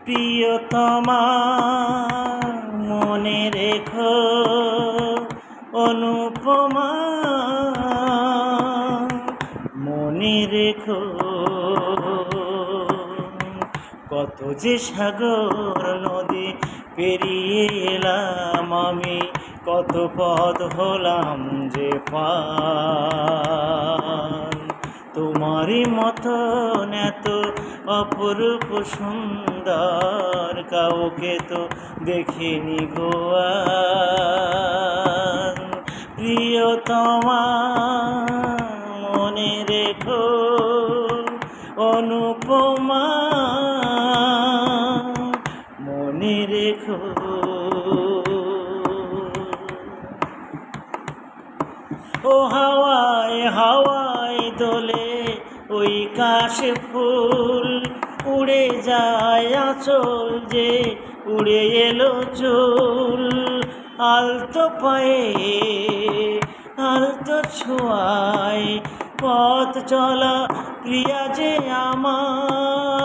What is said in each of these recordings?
প্রিয়তমা মনে রেখো অনুপমা মনে রেখো কত যে সাগর নদী পেরিয়ে এলাম আমি কত পথ হলাম যে পার তোমারই মতন এত অপরূপ সুন্দর কাউকে তো দেখিনি গো আর প্রিয়তমা মনে রেখো অনুপমা মনে রেখো ও হাওয়ায় হাওয়ায় দোলে ওই কাশ ফুল উড়ে যায় আঁচল যে উড়ে এলো চুল আলতো পায়ে আলতো ছোঁয়ায় পথ চলা প্রিয়া যে আমার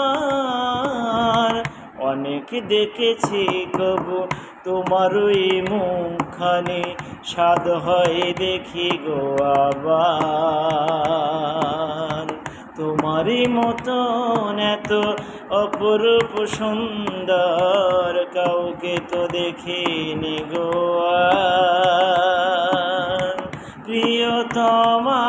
অনেক দেখেছি কবু তোমার ওই মুখখানি স্বাদ হয় দেখি গো আবার তোমারই মতন এত অপরূপ সুন্দর কাউকে তো দেখিনি গো আর প্রিয়তমা।